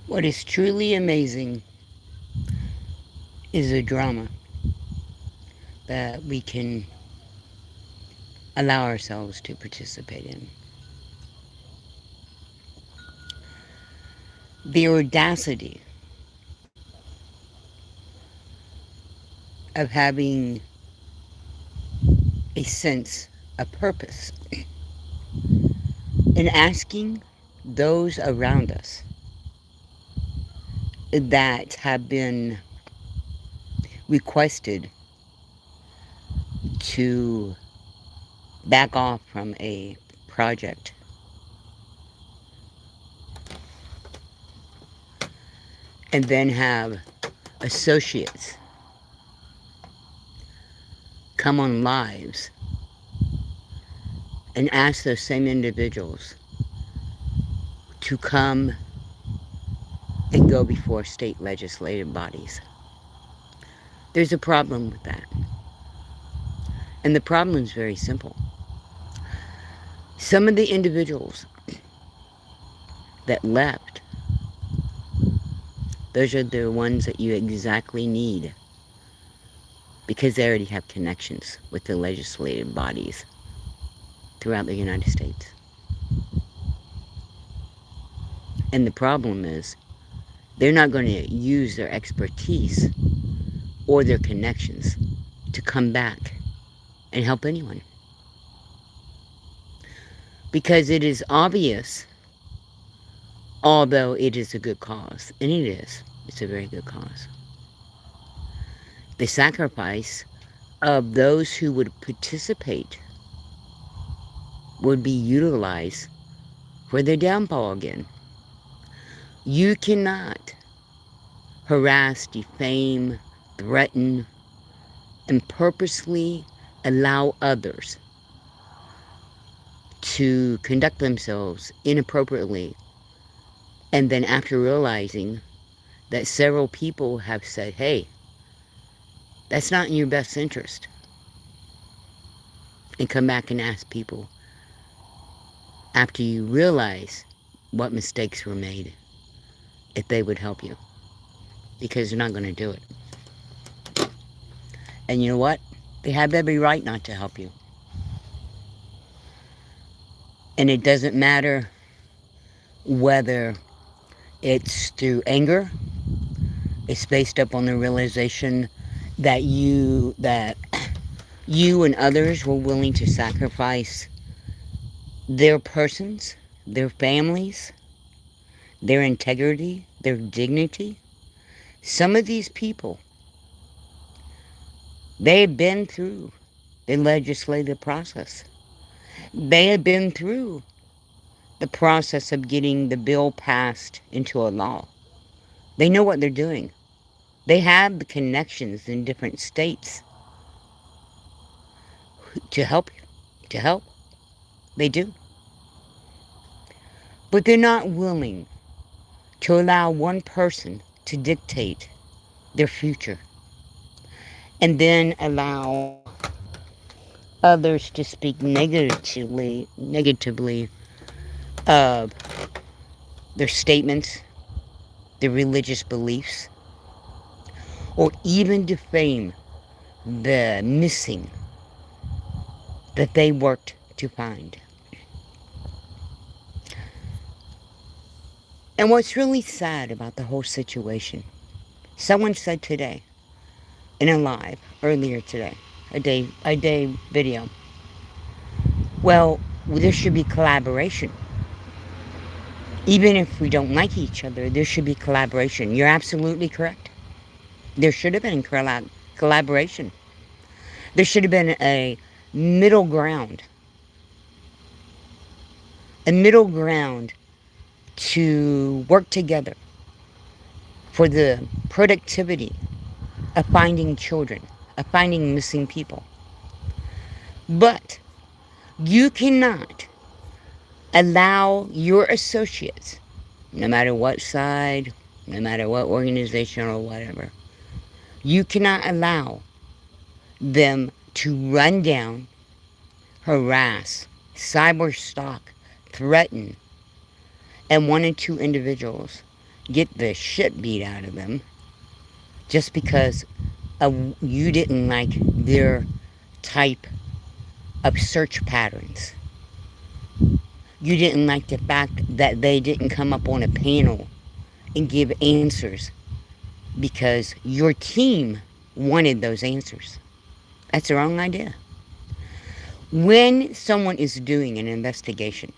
What is truly amazing is a drama that we can allow ourselves to participate in. The audacity of having a sense of purpose and asking those around us that have been requested to back off from a project and then have associates come on lives and ask those same individuals to come and go before state legislative bodies. There's a problem with that. And the problem is very simple. Some of the individuals that left, those are the ones that you exactly need because they already have connections with the legislative bodies throughout the United States. And the problem is they're not going to use their expertise or their connections to come back and help anyone. Because it is obvious, although it is a good cause, and it is, it's a very good cause, the sacrifice of those who would participate would be utilized for their downfall again. You cannot harass, defame, threaten, and purposely allow others to conduct themselves inappropriately, and then after realizing that several people have said, hey, that's not in your best interest, and come back and ask people after you realize what mistakes were made if they would help you, because they're not going to do it. And you know what? They have every right not to help you. And it doesn't matter whether it's through anger, it's based up on the realization that you and others were willing to sacrifice their persons, their families, their integrity, their dignity. Some of these people, they have been through the legislative process. They have been through the process of getting the bill passed into a law. They know what they're doing. They have the connections in different states to help you, to help. They do. But they're not willing to allow one person to dictate their future and then allow others to speak negatively of their statements, their religious beliefs, or even defame the missing that they worked to find. And what's really sad about the whole situation, someone said today in a live earlier today, a day video, well, there should be collaboration. Even if we don't like each other, there should be collaboration. You're absolutely correct. There should have been collaboration. There should have been middle ground, a middle ground to work together for the productivity of finding children, of finding missing people. But you cannot allow your associates, no matter what side, no matter what organization or whatever, you cannot allow them to run down, harass, cyber stalk, threaten, and one and two individuals get the shit beat out of them just because you didn't like their type of search patterns. You didn't like the fact that they didn't come up on a panel and give answers because your team wanted those answers. That's the wrong idea. When someone is doing an investigation,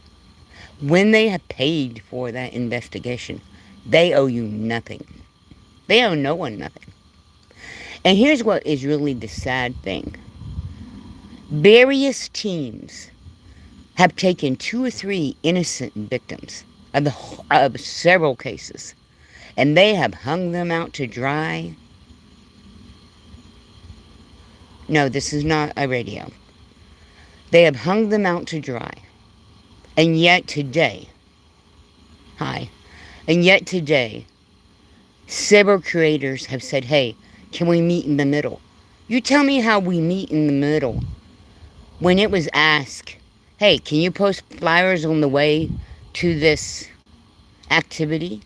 when they have paid for that investigation, they owe you nothing. They owe no one nothing. And here's what is really the sad thing. Various teams have taken 2 or 3 innocent victims of several cases, and they have hung them out to dry. No, this is not a radio. They have hung them out to dry. And yet today, several creators have said, hey, can we meet in the middle? You tell me how we meet in the middle. When it was asked, hey, can you post flyers on the way to this activity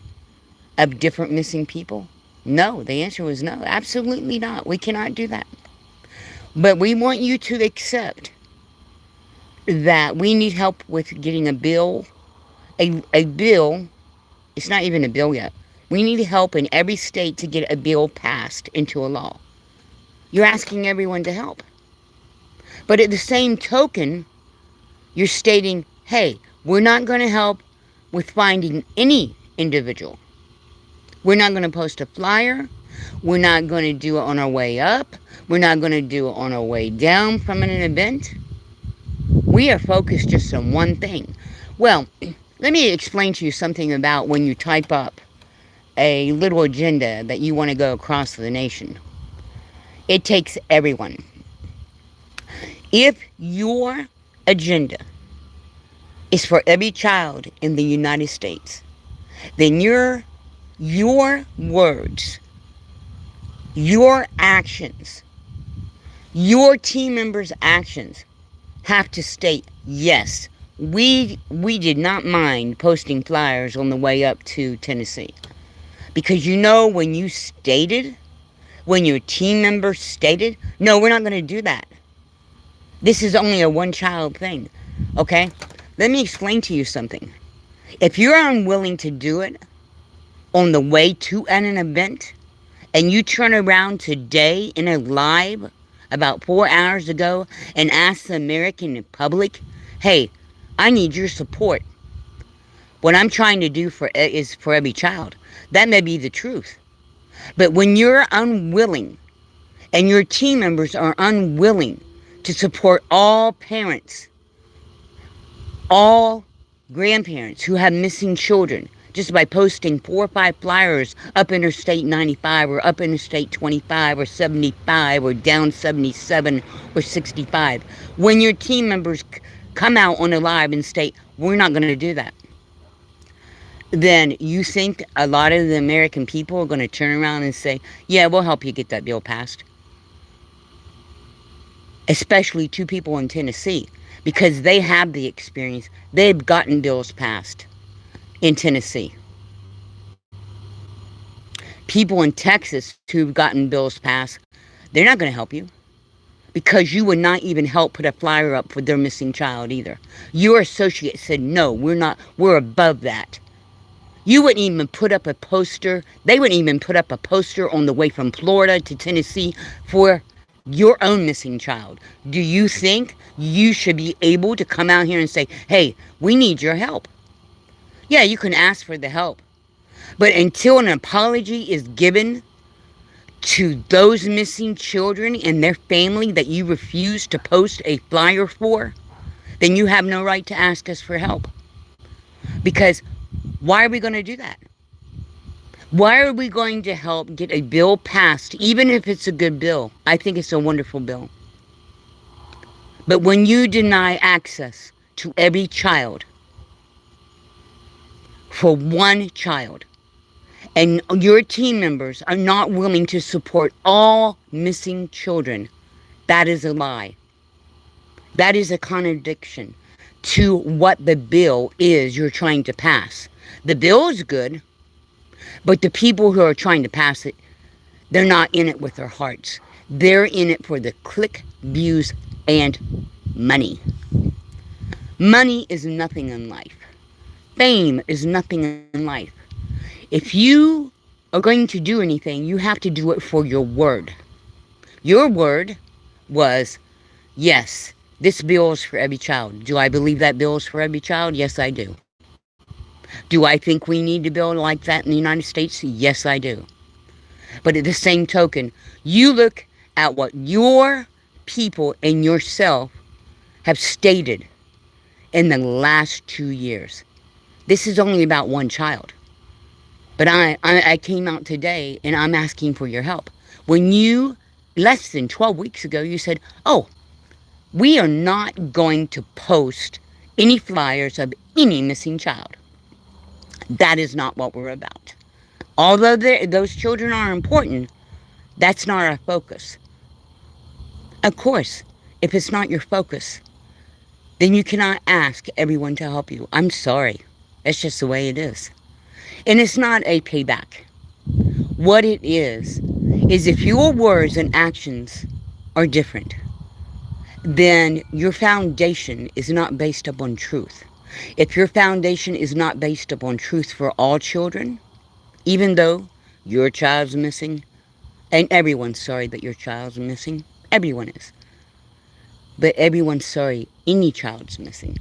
of different missing people? No, the answer was no, absolutely not. We cannot do that. But we want you to accept that we need help with getting a bill. A bill, it's not even a bill yet. We need help in every state to get a bill passed into a law. You're asking everyone to help. But at the same token, you're stating, hey, we're not going to help with finding any individual. We're not going to post a flyer. We're not going to do it on our way up. We're not going to do it on our way down from an event. We are focused just on one thing. Well, let me explain to you something about when you type up a little agenda that you want to go across the nation. It takes everyone. If your agenda is for every child in the United States, then your words, your actions, your team members' actions have to state, yes, we did not mind posting flyers on the way up to Tennessee. Because when you stated, when your team members stated, no, we're not going to do that. This is only a one-child thing, okay? Let me explain to you something. If you're unwilling to do it on the way to an event, and you turn around today in a live about 4 hours ago and ask the American public, hey, I need your support. What I'm trying to do is for every child. That may be the truth. But when you're unwilling and your team members are unwilling to support all parents, all grandparents who have missing children, just by posting 4 or 5 flyers up Interstate 95 or up Interstate 25 or 75 or down 77 or 65. When your team members come out on a live and state, we're not going to do that, then you think a lot of the American people are going to turn around and say, yeah, we'll help you get that bill passed. Especially 2 people in Tennessee, because they have the experience. They've gotten bills passed in Tennessee. People in Texas who've gotten bills passed, they're not going to help you, because you would not even help put a flyer up for their missing child either. Your associate said, no, we're above that. You wouldn't even put up a poster. They wouldn't even put up a poster on the way from Florida to Tennessee for your own missing child. Do you think you should be able to come out here and say, hey, we need your help? Yeah, you can ask for the help. But until an apology is given to those missing children and their family that you refuse to post a flyer for, then you have no right to ask us for help. Because why are we going to do that? Why are we going to help get a bill passed, even if it's a good bill? I think it's a wonderful bill. But when you deny access to every child, for one child, and your team members are not willing to support all missing children, that is a lie. That is a contradiction to what the bill is you're trying to pass. The bill is good. But the people who are trying to pass it, they're not in it with their hearts. They're in it for the click, views, and money. Money is nothing in life. Fame is nothing in life. If you are going to do anything, you have to do it for your word. Your word was, yes, this bill is for every child. Do I believe that bill is for every child? Yes, I do. Do I think we need to build like that in the United States? Yes, I do. But at the same token, you look at what your people and yourself have stated in the last 2 years. This is only about one child. But I came out today and I'm asking for your help. When you, less than 12 weeks ago, you said, oh, we are not going to post any flyers of any missing child. That is not what we're about. Although those children are important, that's not our focus. Of course, if it's not your focus, then you cannot ask everyone to help you. I'm sorry. That's just the way it is. And it's not a payback. What it is if your words and actions are different, then your foundation is not based upon truth. If your foundation is not based upon truth for all children, even though your child's missing, and everyone's sorry that your child's missing, everyone is. But everyone's sorry any child's missing.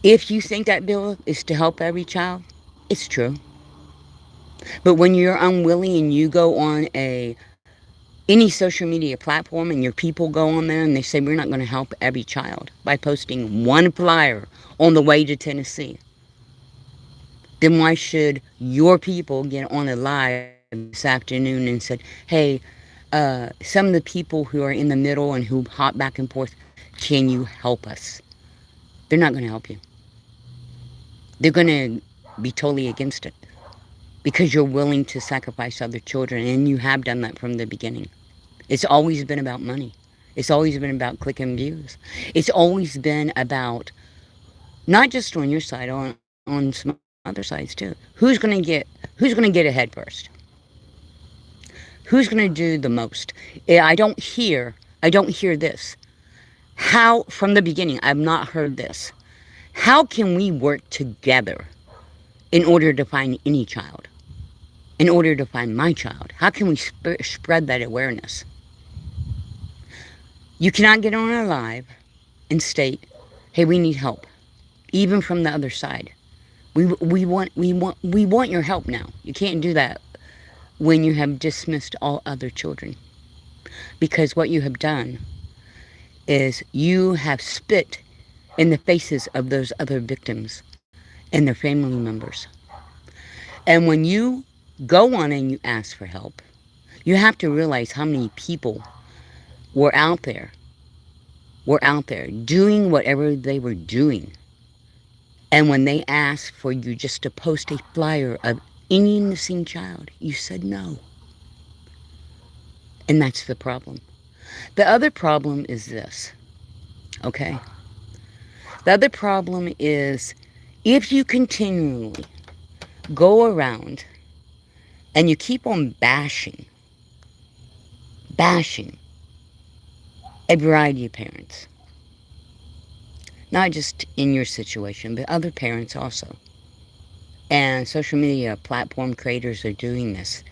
If you think that bill is to help every child, it's true. But when you're unwilling and you go on any social media platform and your people go on there and they say we're not going to help every child by posting one flyer on the way to Tennessee, then why should your people get on a live this afternoon and said, hey, some of the people who are in the middle and who hop back and forth, can you help us? They're not going to help you. They're going to be totally against it because you're willing to sacrifice other children, and you have done that from the beginning. It's always been about money. It's always been about clicking views. It's always been about, not just on your side, on some other sides too. Who's going to get ahead first? Who's going to do the most? I don't hear this. How, from the beginning, I've not heard this. How can we work together in order to find any child? In order to find my child? How can we spread that awareness? You cannot get on a live and state, hey, we need help. Even from the other side. We want your help now. You can't do that when you have dismissed all other children. Because what you have done is you have spit in the faces of those other victims and their family members. And when you go on and you ask for help, you have to realize how many people were out there doing whatever they were doing. And when they asked for you just to post a flyer of any missing child, you said no. And that's the problem. The other problem is this, okay? The other problem is if you continually go around and you keep on bashing a variety of parents, not just in your situation, but other parents also. And social media platform creators are doing this.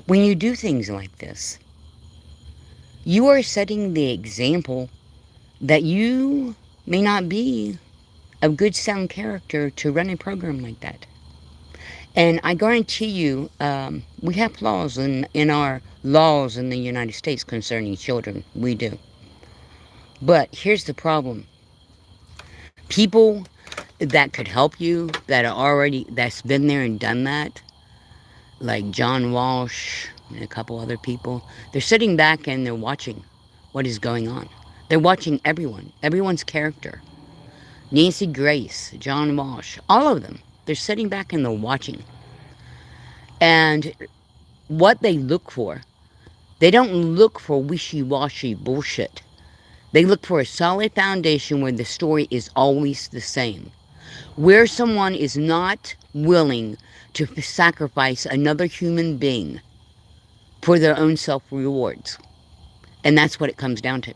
When you do things like this, you are setting the example that you may not be a good sound character to run a program like that. And I guarantee you, we have flaws in our laws in the United States concerning children. We do. But here's the problem. People that could help you, that's been there and done that, like John Walsh and a couple other people, they're sitting back and they're watching what is going on. They're watching everyone's character. Nancy Grace, John Walsh, all of them. They're sitting back and they're watching. And what they look for, they don't look for wishy-washy bullshit. They look for a solid foundation where the story is always the same. where someone is not willing to sacrifice another human being for their own self-rewards. And that's what it comes down to.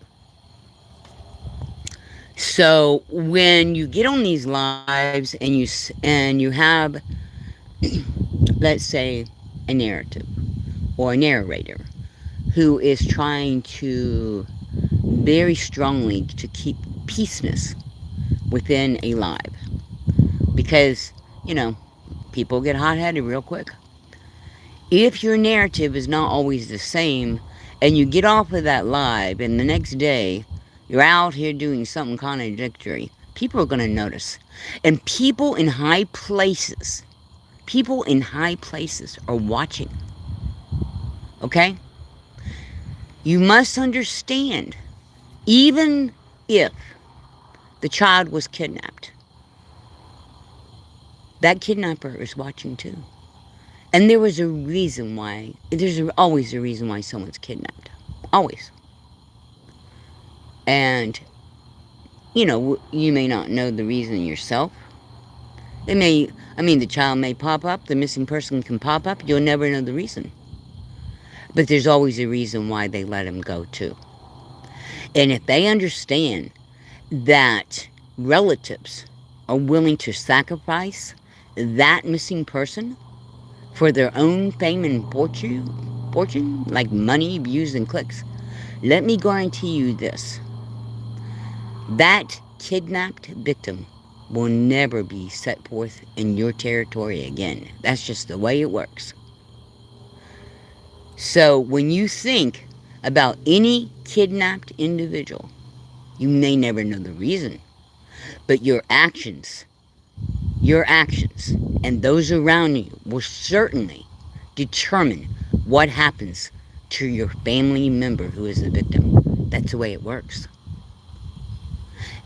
So when you get on these lives and you have, let's say, a narrative or a narrator who is trying to very strongly to keep peaceness within a live, because people get hot-headed real quick. If your narrative is not always the same and you get off of that live and the next day you're out here doing something contradictory, people are going to notice. And people in high places are watching. Okay? You must understand, even if the child was kidnapped, that kidnapper is watching too. And there's always a reason why someone's kidnapped. Always. And, you may not know the reason yourself. The child may pop up, the missing person can pop up, you'll never know the reason. But there's always a reason why they let him go too. And if they understand that relatives are willing to sacrifice that missing person for their own fame and fortune, like money, views, and clicks, let me guarantee you this. That kidnapped victim will never be set forth in your territory again. That's just the way it works. So when you think about any kidnapped individual, you may never know the reason, but your actions, and those around you will certainly determine what happens to your family member who is the victim. That's the way it works.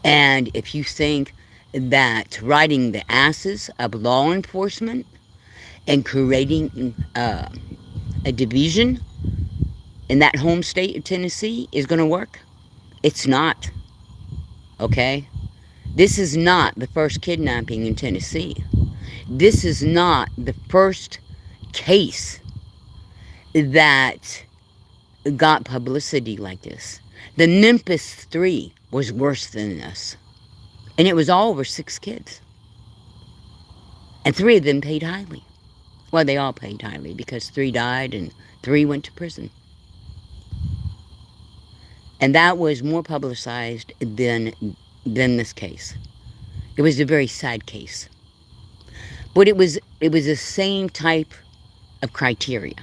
And if you think that riding the asses of law enforcement and creating a division in that home state of Tennessee is going to work, it's not. Okay? This is not the first kidnapping in Tennessee. This is not the first case that got publicity like this. The Memphis 3 was worse than this. And it was all over 6 kids. And 3 of them paid highly. Well, they all paid highly because 3 died and 3 went to prison. And that was more publicized than this case. It was a very sad case. But it was the same type of criteria.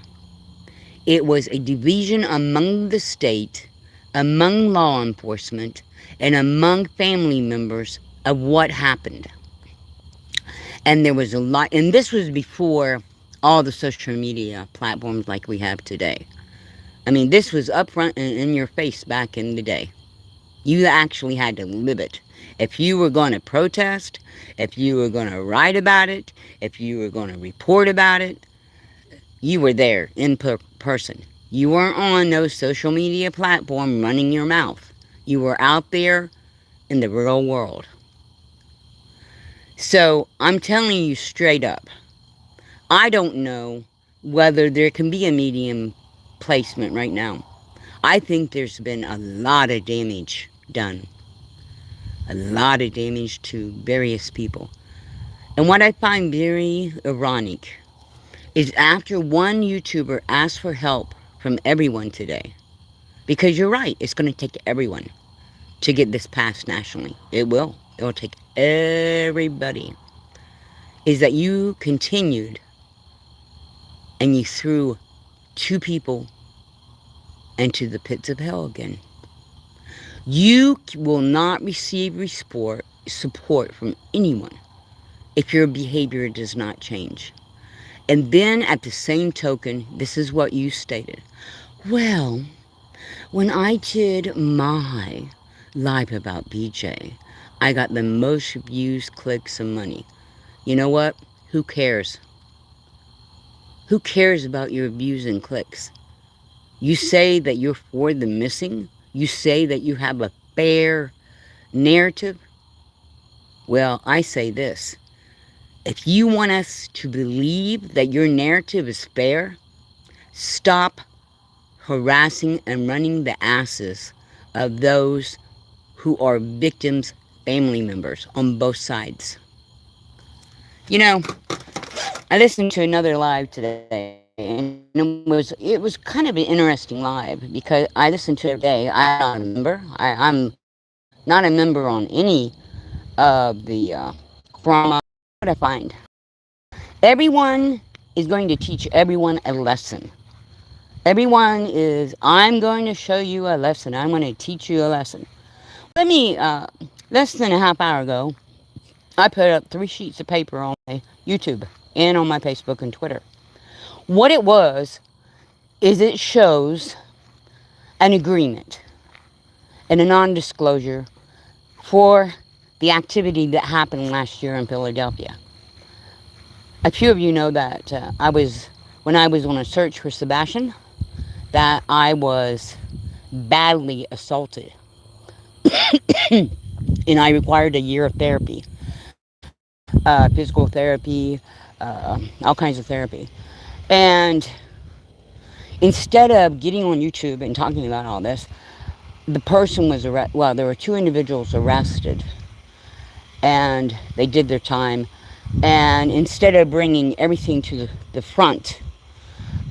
It was a division among the state, among law enforcement, and among family members of what happened. And there was a lot, and this was before all the social media platforms like we have today. This was up front and in your face back in the day. You actually had to live it. If you were going to protest, if you were going to write about it, if you were going to report about it, you were there in person. You weren't on no social media platform running your mouth. You were out there in the real world. So I'm telling you straight up, I don't know whether there can be a medium placement right now. I think there's been a lot of damage done. A lot of damage to various people. And what I find very ironic is after one YouTuber asked for help from everyone today, because you're right, it's going to take everyone to get this passed nationally. It will. It will take everybody. Is that you continued and you threw 2 people into the pits of hell again. You will not receive support from anyone if your behavior does not change. And then at the same token, this is what you stated. Well, when I did my live about BJ, I got the most views, clicks, and money. You know what? Who cares? Who cares about your views and clicks? You say that you're for the missing. You say that you have a fair narrative. Well, I say this. If you want us to believe that your narrative is fair, stop harassing and running the asses of those who are victims' family members on both sides. You know, I listened to another live today, and it was kind of an interesting live because I listen to it every day. I'm not a member. I'm not a member on any of the forums. What I find, everyone is going to teach everyone a lesson. Everyone is, I'm going to show you a lesson. I'm going to teach you a lesson. Less than a half hour ago, I put up 3 sheets of paper on my YouTube and on my Facebook and Twitter. What it was is it shows an agreement and a non-disclosure for the activity that happened last year in Philadelphia. A few of you know that when I was on a search for Sebastian, that I was badly assaulted and I required a year of therapy, physical therapy, all kinds of therapy. And instead of getting on YouTube and talking about all this, the person was arrested. Well, there were 2 individuals arrested, and they did their time. And instead of bringing everything to the front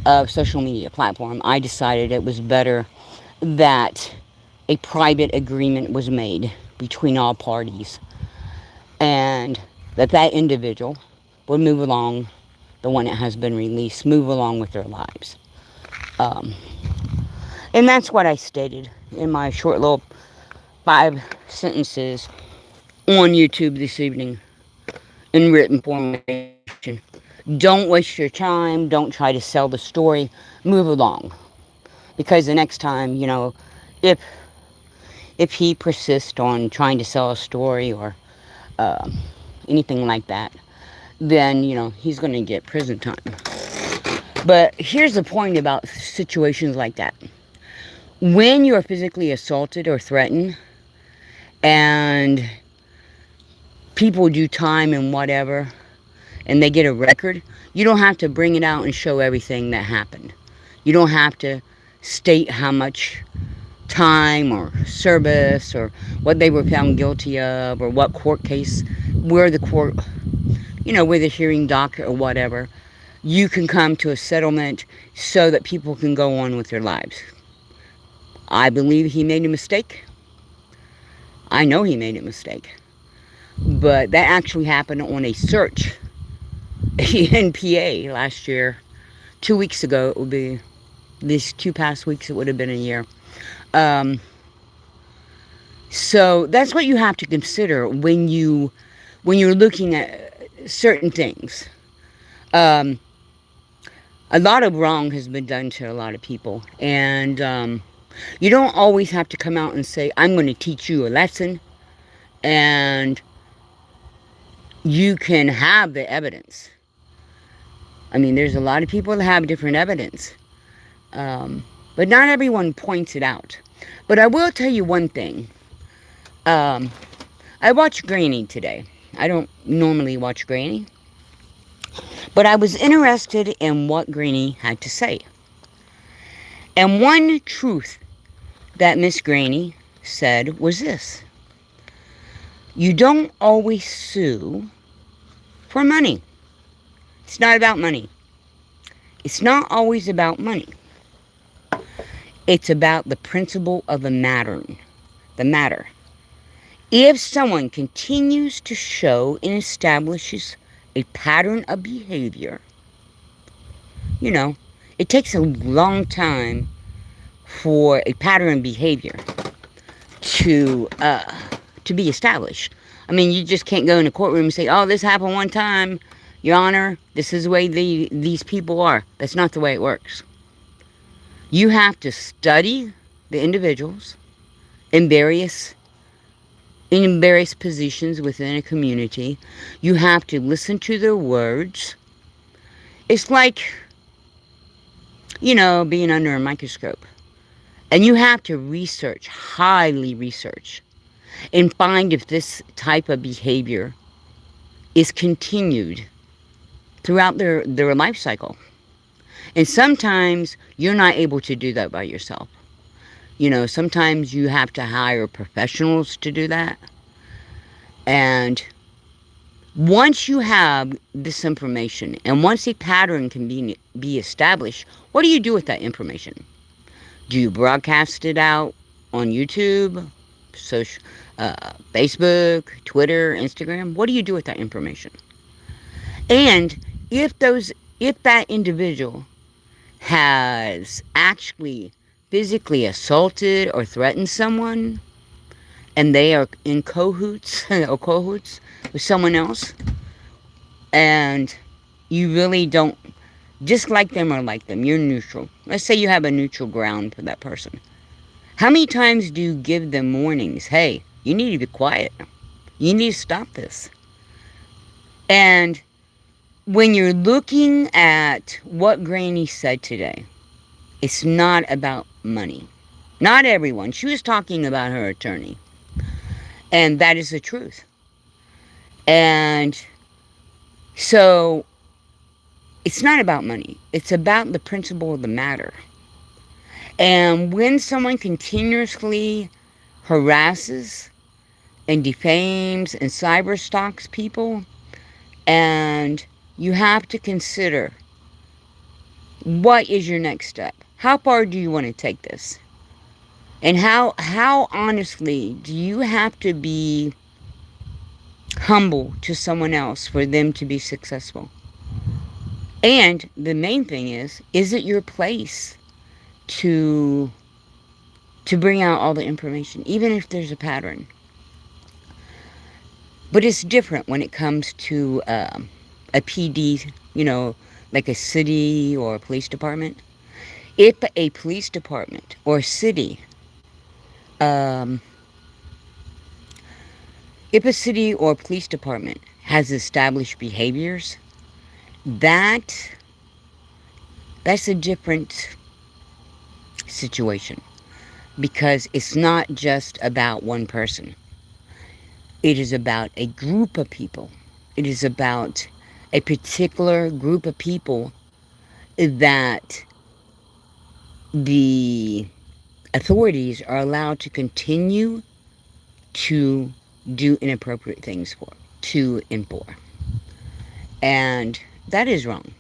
of social media platform, I decided it was better that a private agreement was made between all parties, and that individual would move along, the one that has been released, move along with their lives. And that's what I stated in my short little 5 sentences on YouTube this evening in written formation. Don't waste your time. Don't try to sell the story. Move along. Because the next time, if he persists on trying to sell a story or anything like that, then, he's going to get prison time. But here's the point about situations like that. When you're physically assaulted or threatened, and people do time and whatever, and they get a record, you don't have to bring it out and show everything that happened. You don't have to state how much time or service or what they were found guilty of or what court case, where the court, where the hearing docket or whatever. You can come to a settlement so that people can go on with their lives. I believe he made a mistake. I know he made a mistake. But that actually happened on a search in PA last year. 2 weeks ago, it would be, these 2 past weeks, it would have been a year. So that's what you have to consider when you're looking at certain things. A lot of wrong has been done to a lot of people, and you don't always have to come out and say, I'm going to teach you a lesson, and you can have the evidence. I mean, there's a lot of people that have different evidence, but not everyone points it out. But I will tell you one thing. I watched Granny today. I don't normally watch Granny, but I was interested in what Granny had to say. And one truth that Miss Granny said was this: you don't always sue for money. It's not about money. It's not always about money. It's about the principle of the matter. If someone continues to show and establishes a pattern of behavior, it takes a long time for a pattern of behavior to be established. I mean, you just can't go in a courtroom and say, oh, this happened one time, Your Honor, this is the way these people are. That's not the way it works. You have to study the individuals in various positions within a community. You have to listen to their words. It's like, being under a microscope. And you have to research, highly research. and find if this type of behavior is continued throughout their life cycle. And sometimes you're not able to do that by yourself. You know, sometimes you have to hire professionals to do that. And once you have this information and once a pattern can be established, what do you do with that information? Do you broadcast it out on YouTube, social, Facebook, Twitter, Instagram? What do you do with that information? And if that individual has actually physically assaulted or threatened someone, and they are in cahoots or cahoots with someone else, and you really don't dislike them or like them, you're neutral. Let's say you have a neutral ground for that person. How many times do you give them warnings? Hey, you need to be quiet. You need to stop this. And when you're looking at what Granny said today, it's not about money. Not everyone. She was talking about her attorney. And that is the truth. And so it's not about money. It's about the principle of the matter. And when someone continuously harasses and defames and cyber stalks people, and you have to consider, what is your next step? How far do you want to take this? And how honestly do you have to be humble to someone else for them to be successful? And the main thing is it your place to bring out all the information, even if there's a pattern? But it's different when it comes to a PD, you know, like a city or a police department. If a police department or a city, um, if a city or police department has established behaviors, that's a different situation, because it's not just about one person. It is about a group of people. It is about a particular group of people that the authorities are allowed to continue to do inappropriate things to and for. And that is wrong.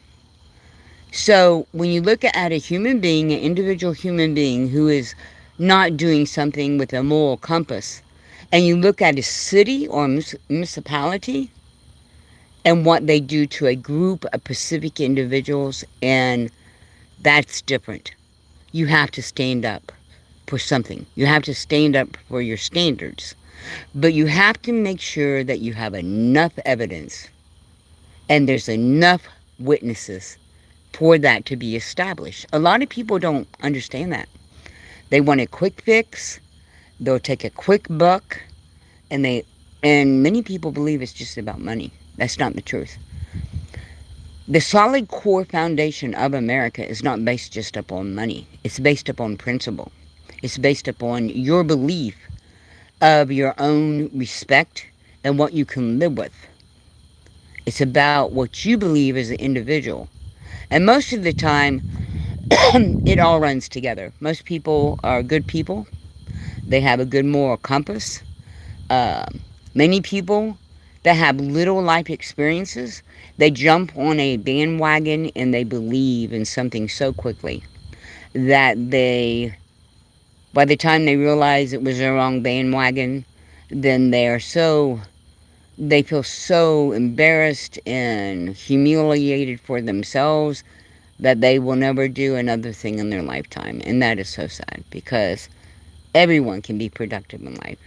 So when you look at a human being, an individual human being who is not doing something with a moral compass, and you look at a city or municipality and what they do to a group of specific individuals, and that's different. You have to stand up for something. You have to stand up for your standards. But you have to make sure that you have enough evidence and there's enough witnesses for that to be established. A lot of people don't understand that. They want a quick fix. They'll take a quick buck, and many people believe it's just about money. That's not the truth. The solid core foundation of America is not based just upon money. It's based upon principle. It's based upon your belief of your own respect and what you can live with. It's about what you believe as an individual. And most of the time, it all runs together. Most people are good people. They have a good moral compass. Many people that have little life experiences, they jump on a bandwagon and they believe in something so quickly that by the time they realize it was the wrong bandwagon, then they feel so embarrassed and humiliated for themselves that they will never do another thing in their lifetime. And that is so sad, because everyone can be productive in life.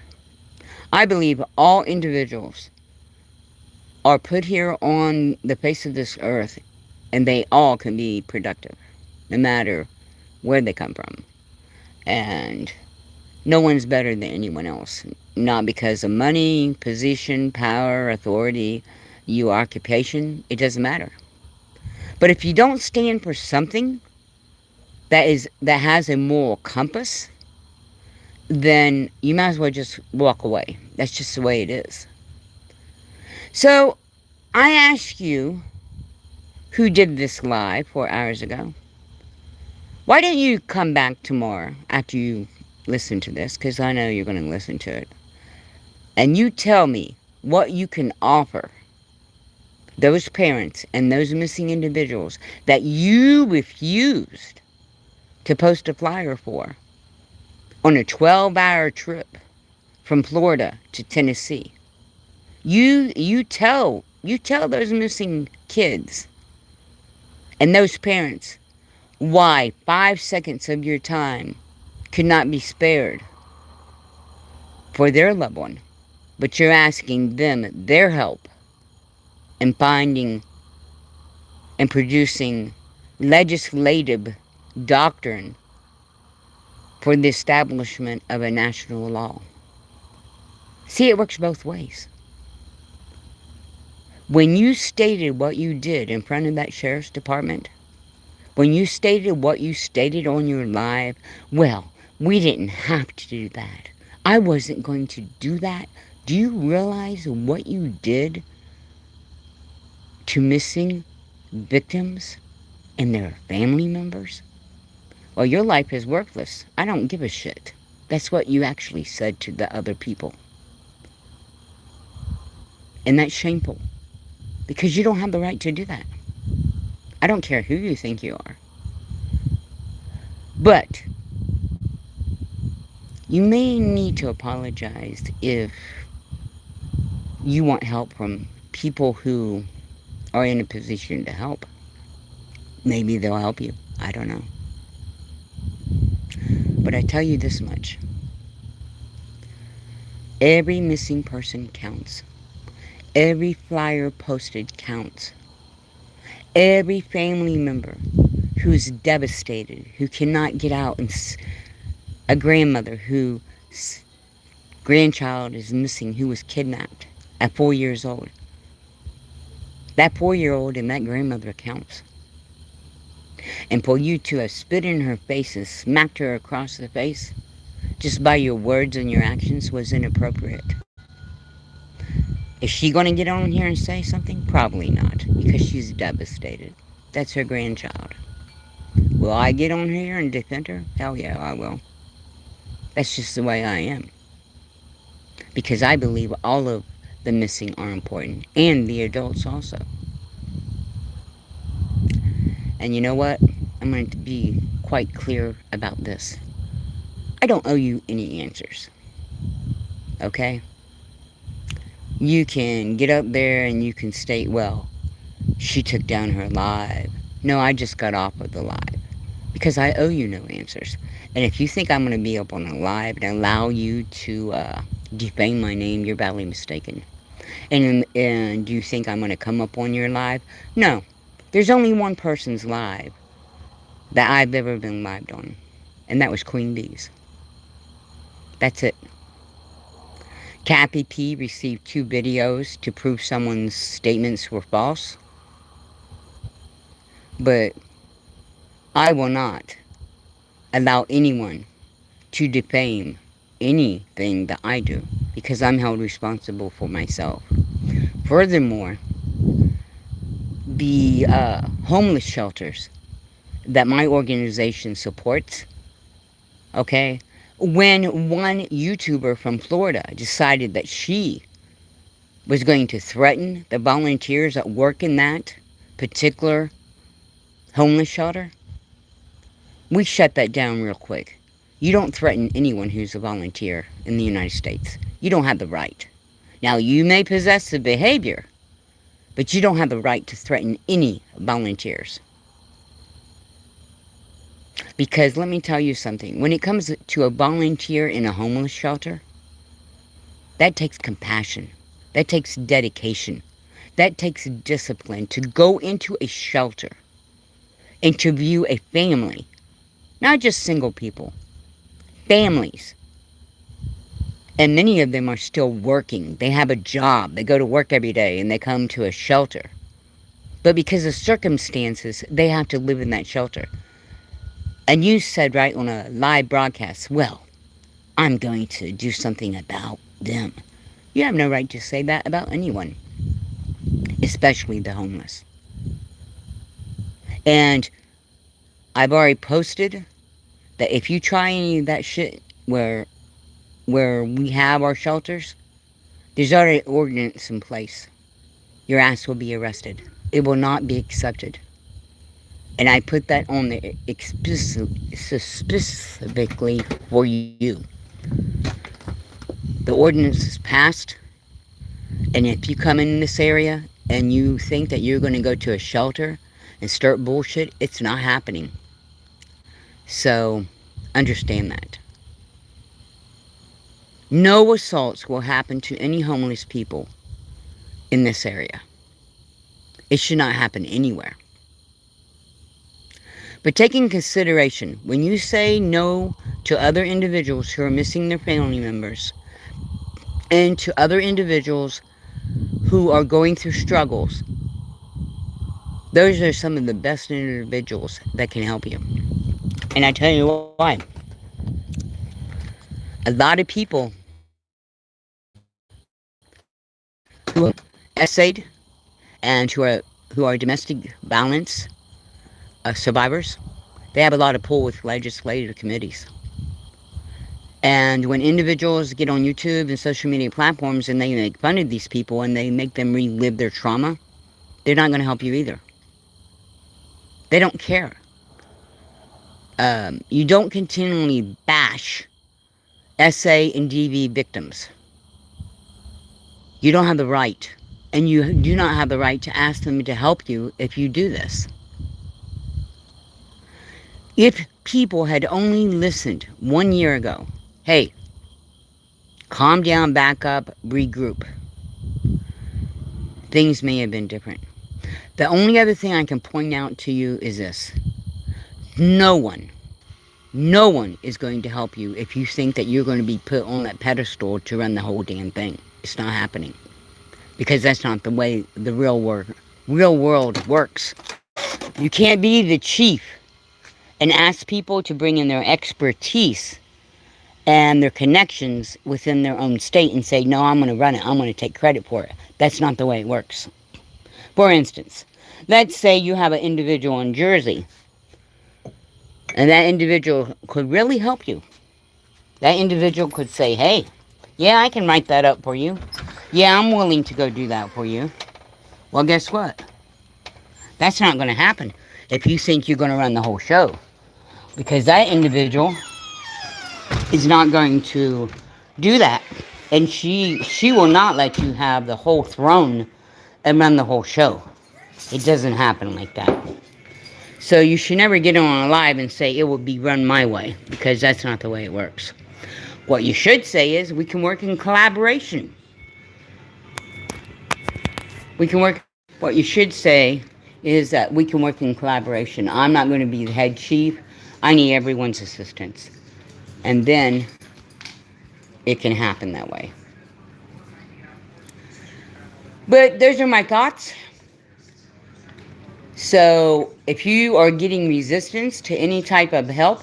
I believe all individuals are put here on the face of this earth, and they all can be productive, no matter where they come from. And no one's better than anyone else. Not because of money, position, power, authority, your occupation. It doesn't matter. But if you don't stand for something that has a moral compass, then you might as well just walk away. That's just the way it is. So I ask you, who did this live 4 hours ago, why don't you come back tomorrow after you listen to this, because I know you're going to listen to it, and you tell me what you can offer those parents and those missing individuals that you refused to post a flyer for on a 12-hour trip from Florida to Tennessee. You tell those missing kids and those parents why 5 seconds of your time could not be spared for their loved one, but you're asking them their help in finding and producing legislative doctrine for the establishment of a national law. See, it works both ways. When you stated what you did in front of that sheriff's department, when you stated what you stated on your live, well, we didn't have to do that. I wasn't going to do that. Do you realize what you did to missing victims and their family members? Well, your life is worthless. I don't give a shit. That's what you actually said to the other people. And that's shameful. Because you don't have the right to do that. I don't care who you think you are. But you may need to apologize if you want help from people who are in a position to help. Maybe they'll help you. I don't know. But I tell you this much. Every missing person counts. Every flyer posted counts. Every family member who's devastated, who cannot get out, and a grandmother whose grandchild is missing, who was kidnapped at 4 years old. That 4-year-old and that grandmother counts. And for you to have spit in her face and smacked her across the face, just by your words and your actions, was inappropriate. Is she going to get on here and say something? Probably not, because she's devastated. That's her grandchild. Will I get on here and defend her? Hell yeah, I will. That's just the way I am. Because I believe all of the missing are important, and the adults also. And you know what? I'm going to be quite clear about this. I don't owe you any answers. Okay? You can get up there and you can state, well, she took down her live. No, I just got off of the live. Because I owe you no answers. And if you think I'm going to be up on a live and allow you to defame my name, you're badly mistaken. And do you think I'm going to come up on your live? No. There's only one person's live that I've ever been lived on. And that was Queen Bee's. That's it. Kathy P received 2 videos to prove someone's statements were false. But I will not allow anyone to defame anything that I do, because I'm held responsible for myself. Furthermore, the homeless shelters that my organization supports, okay, when one YouTuber from Florida decided that she was going to threaten the volunteers that work in that particular homeless shelter, we shut that down real quick. You don't threaten anyone who's a volunteer in the United States. You don't have the right. Now, you may possess the behavior, but you don't have the right to threaten any volunteers. Because let me tell you something. When it comes to a volunteer in a homeless shelter, that takes compassion. That takes dedication. That takes discipline to go into a shelter and to view a family. Not just single people. Families. And many of them are still working. They have a job. They go to work every day and they come to a shelter. But because of circumstances, they have to live in that shelter. And you said right on a live broadcast, well, I'm going to do something about them. You have no right to say that about anyone, especially the homeless. And I've already posted that if you try any of that shit where we have our shelters, there's already an ordinance in place. Your ass will be arrested. It will not be accepted. And I put that on there specifically for you. The ordinance is passed, and if you come in this area and you think that you're going to go to a shelter and start bullshit, it's not happening. So, understand that. No assaults will happen to any homeless people in this area. It should not happen anywhere. But take in consideration, when you say no to other individuals who are missing their family members, and to other individuals who are going through struggles, those are some of the best individuals that can help you. And I tell you why. A lot of people who are essayed and who are domestic violence survivors, they have a lot of pull with legislative committees. And when individuals get on YouTube and social media platforms and they make fun of these people and they make them relive their trauma, they're not going to help you either. They don't care. You don't continually bash SA and DV victims. You don't have the right, and you do not have the right to ask them to help you if you do this. If people had only listened 1 year ago, hey, calm down, back up, regroup, things may have been different. The only other thing I can point out to you is this. No one is going to help you if you think that you're going to be put on that pedestal to run the whole damn thing. It's not happening. Because that's not the way the real world works. You can't be the chief and ask people to bring in their expertise and their connections within their own state and say, no, I'm going to run it. I'm going to take credit for it. That's not the way it works. For instance, let's say you have an individual in Jersey, and that individual could really help you. That individual could say, hey, yeah, I can write that up for you. Yeah, I'm willing to go do that for you. Well, guess what? That's not going to happen if you think you're going to run the whole show. Because that individual is not going to do that. And she will not let you have the whole throne and run the whole show. It doesn't happen like that. So you should never get on live and say it will be run my way, because that's not the way it works. What you should say is we can work in collaboration. What you should say is that we can work in collaboration. I'm not going to be the head chief. I need everyone's assistance. And then it can happen that way. But those are my thoughts. So if you are getting resistance to any type of help,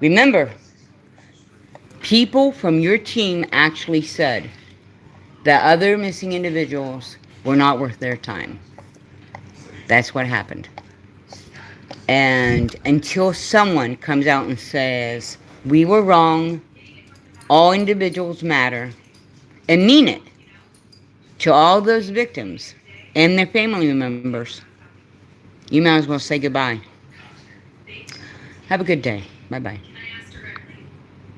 remember, people from your team actually said that other missing individuals were not worth their time. That's what happened. And until someone comes out and says, we were wrong, all individuals matter, and mean it to all those victims and their family members, you might as well say goodbye. Have a good day. Bye-bye.